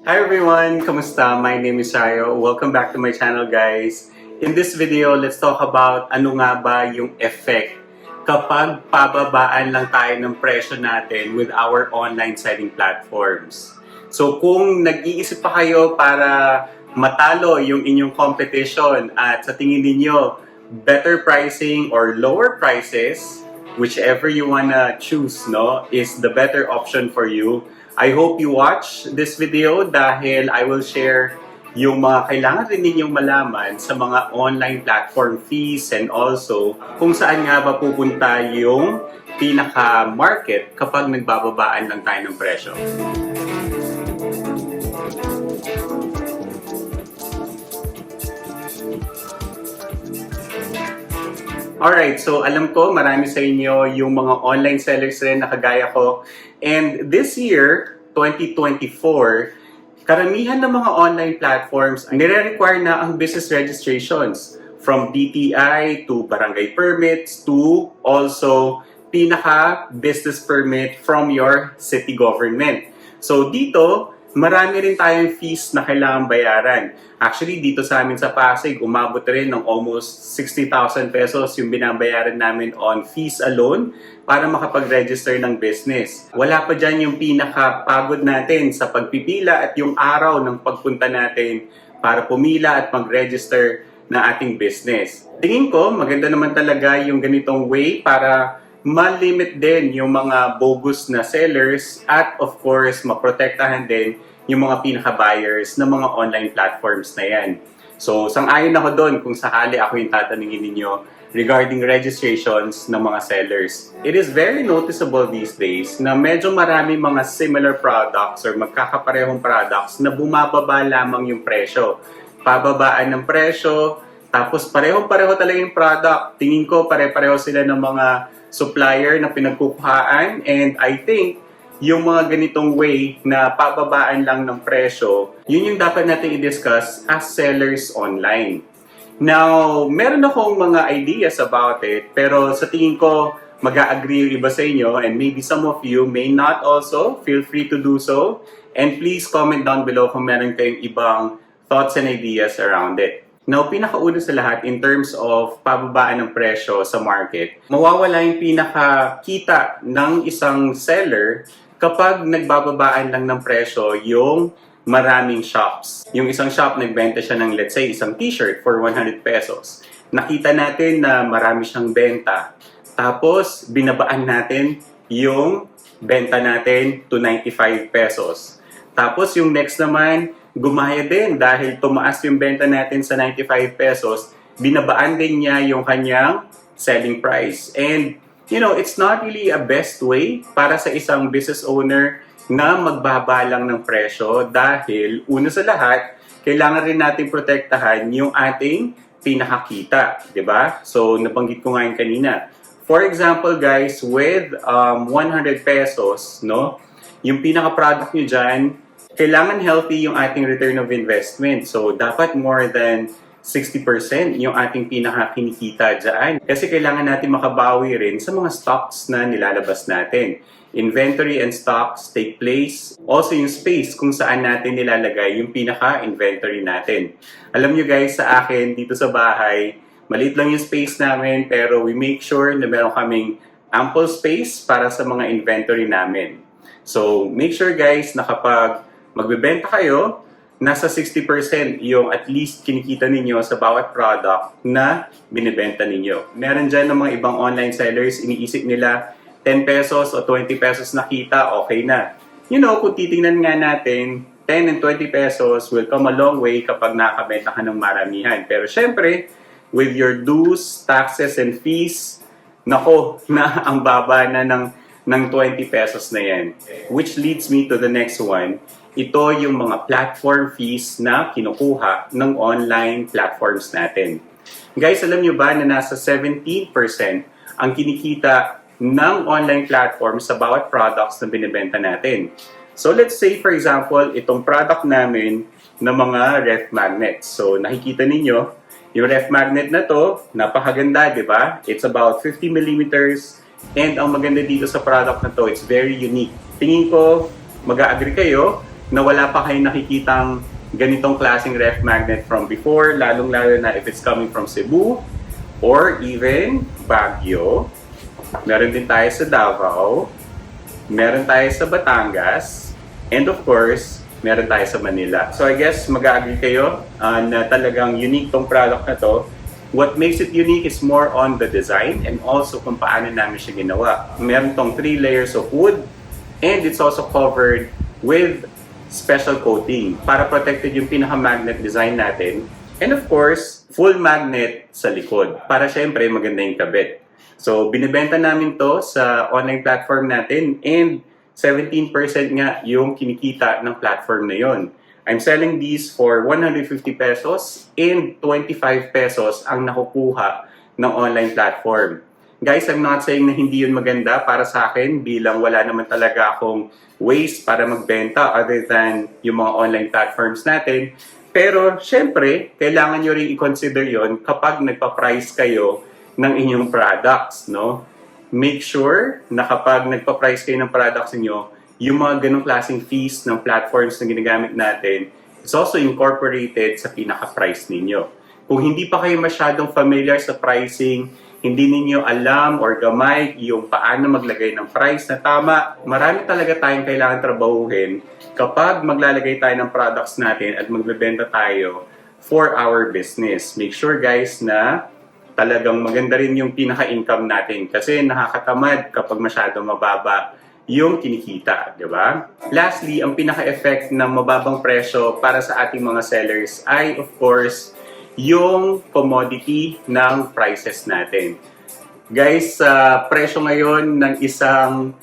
Hi everyone! Kamusta? My name is Sayo. Welcome back to my channel, guys. In this video, let's talk about ano nga ba yung effect kapag pababaan lang tayo ng presyo natin with our online selling platforms. So kung nag-iisip pa kayo para matalo yung inyong competition at sa tingin ninyo better pricing or lower prices, whichever you wanna choose, no, is the better option for you. I hope you watch this video dahil I will share yung mga kailangan rin ninyong malaman sa mga online platform fees and also kung saan nga ba pupunta yung pinaka-market kapag nagbababaan lang tayo ng presyo. Alright, so alam ko marami sa inyo yung mga online sellers rin na kagaya ko. And this year, 2024, karamihan ng mga online platforms nire-require na ang business registrations from DTI to barangay permits to also pinaka-business permit from your city government. So dito, marami rin tayong fees na kailangan bayaran. Actually, dito sa amin sa Pasig, umabot rin ng almost 60,000 pesos yung binabayaran namin on fees alone para makapag-register ng business. Wala pa dyan yung pinakapagod natin sa pagpipila at yung araw ng pagpunta natin para pumila at mag-register na ating business. Tingin ko, maganda naman talaga yung ganitong way para ma-limit din yung mga bogus na sellers at of course, maprotektahan din yung mga pinaka-buyers ng mga online platforms na yan. So, sang-ayon ako doon kung sakali ako yung tatanungin ninyo regarding registrations ng mga sellers. It is very noticeable these days na medyo marami mga similar products or magkakaparehong products na bumababa lamang yung presyo. Pababaan ng presyo, tapos pareho-pareho talaga yung product. Tingin ko pare-pareho sila ng mga supplier na pinagkukuhaan, and I think yung mga ganitong way na pababaan lang ng presyo, yun yung dapat natin i-discuss as sellers online. Now, meron akong mga ideas about it, pero sa tingin ko mag-a-agree yung iba sa inyo, and maybe some of you may not also. Feel free to do so, and please comment down below kung meron kayong ibang thoughts and ideas around it. Now, pinakauna sa lahat, in terms of pababaan ng presyo sa market, mawawala yung pinakakita ng isang seller kapag nagbababaan lang ng presyo yung maraming shops. Yung isang shop, nagbenta siya ng, let's say, isang t-shirt for 100 pesos. Nakita natin na marami siyang benta. Tapos, binabaan natin yung benta natin to 95 pesos. Tapos, yung next naman, gumaya din dahil tumaas yung benta natin sa 95 pesos, binabaan din niya yung kanyang selling price. And, you know, it's not really a best way para sa isang business owner na magbaba lang ng presyo dahil, una sa lahat, kailangan rin natin protektahan yung ating pinakakita, di ba? So, nabanggit ko nga yung kanina. For example, guys, with 100 pesos, no, yung pinaka-product nyo dyan, kailangan healthy yung ating return of investment. So, dapat more than 60% yung ating pinaka-kinikita dyan. Kasi kailangan natin makabawi rin sa mga stocks na nilalabas natin. Inventory and stocks take place. Also yung space kung saan natin nilalagay yung pinaka-inventory natin. Alam nyo guys, sa akin, dito sa bahay, maliit lang yung space namin, pero we make sure na meron kaming ample space para sa mga inventory namin. So, make sure guys na kapag magbebenta kayo, nasa 60% yung at least kinikita ninyo sa bawat product na binibenta ninyo. Meron dyan ng mga ibang online sellers, iniisip nila 10 pesos o 20 pesos na kita, okay na. You know, kung titingnan nga natin, 10 and 20 pesos will come a long way kapag nakabenta ka ng maramihan. Pero syempre, with your dues, taxes, and fees, nako, na ang baba na ng 20 pesos na yan. Which leads me to the next one. Ito yung mga platform fees na kinukuha ng online platforms natin. Guys, alam nyo ba na nasa 17% ang kinikita ng online platform sa bawat products na binibenta natin? So let's say for example, itong product namin na mga ref magnets. So nakikita ninyo, yung ref magnet na to, napakaganda, di ba? It's about 50 millimeters. And ang maganda dito sa product na to, it's very unique. Tingin ko, mag-a-agree kayo na wala pa kayong nakikitang ganitong klaseng ref magnet from before, lalong-lalo na if it's coming from Cebu or even Baguio. Meron din tayo sa Davao, meron tayo sa Batangas, and of course, meron tayo sa Manila. So I guess mag-agree kayo na talagang unique tong product na to. What makes it unique is more on the design and also kung paano namin siya ginawa. Meron tong 3 layers of wood and it's also covered with special coating para protected yung pinaka-magnet design natin. And of course, full magnet sa likod para syempre maganda yung kabit. So binibenta namin to sa online platform natin and 17% nga yung kinikita ng platform na yon. I'm selling these for 150 pesos and 25 pesos ang nakukuha ng online platform. Guys, I'm not saying na hindi yun maganda para sa akin bilang wala naman talaga akong ways para magbenta other than yung mga online platforms natin. Pero syempre, kailangan nyo rin i-consider yon kapag nagpa-price kayo ng inyong products, no? Make sure na kapag nagpa-price kayo ng products niyo, yung mga ganong klaseng fees ng platforms na ginagamit natin is also incorporated sa pinaka-price ninyo. Kung hindi pa kayo masyadong familiar sa pricing, hindi ninyo alam or gamay yung paano maglagay ng price na tama, marami talaga tayong kailangan trabahuhin kapag maglalagay tayo ng products natin at magbebenta tayo for our business. Make sure guys na talagang maganda rin yung pinaka-income natin kasi nakakatamad kapag masyadong mababa yung kinikita, di ba? Lastly, ang pinaka-effect ng mababang presyo para sa ating mga sellers ay of course yung commodity ng prices natin. Guys, sa presyo ngayon ng isang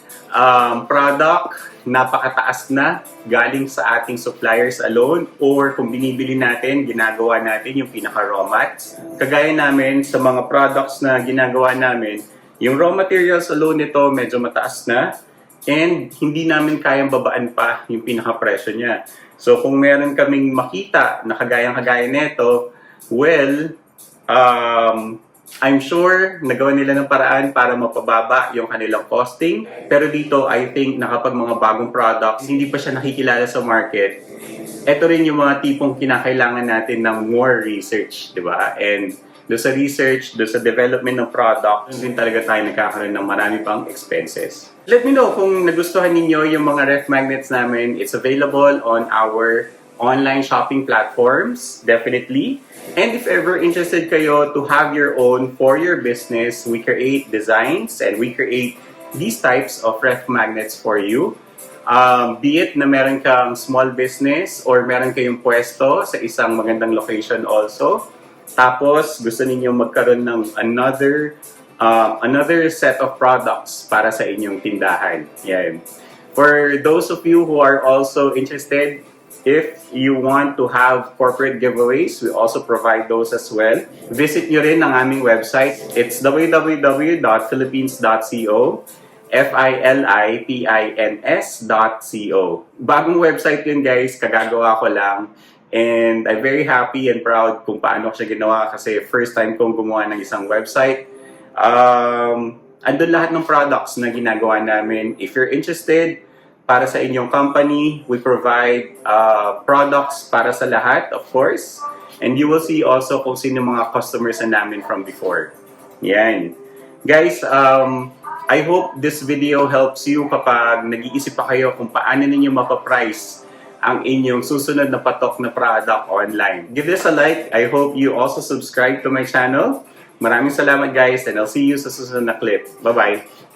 product, napakataas na galing sa ating suppliers alone or kung binibili natin, ginagawa natin yung pinaka-raw mats. Kagaya namin sa mga products na ginagawa namin, yung raw materials alone nito medyo mataas na and hindi namin kayang babaan pa yung pinaka-presyo niya. So kung meron kaming makita na kagayang-kagaya nito, well, I'm sure nagawa nila ng paraan para mapababa yung kanilang costing. Pero dito, I think na kapag mga bagong products, hindi pa siya nakikilala sa market, ito rin yung mga tipong kinakailangan natin ng more research, di ba? And doon sa research, doon sa development ng product, din talaga tayo nagkakaroon ng marami pang expenses. Let me know kung nagustuhan ninyo yung mga ref magnets namin. It's available on our online shopping platforms, definitely. And if ever interested kayo to have your own for your business, we create designs and we create these types of ref magnets for you. Be it na meron kang small business or meron kayong pwesto sa isang magandang location also. Tapos gusto niyo magkaroon ng another set of products para sa inyong tindahan. Yan. For those of you who are also interested, if you want to have corporate giveaways, we also provide those as well. Visit nyo rin ang aming website. It's www.philippines.co, Philippines.co. Bagong website yun guys, kagagawa ko lang. And I'm very happy and proud kung paano ko siya ginawa kasi first time kong gumawa ng isang website. Andun lahat ng products na ginagawa namin. If you're interested, para sa inyong company, we provide products para sa lahat, of course. And you will see also kung sino mga customers na namin from before. Yan. Guys, I hope this video helps you kapag nag-iisip pa kayo kung paano ninyo mapaprice ang inyong susunod na patok na product online. Give this a like. I hope you also subscribe to my channel. Maraming salamat guys and I'll see you sa susunod na clip. Bye-bye!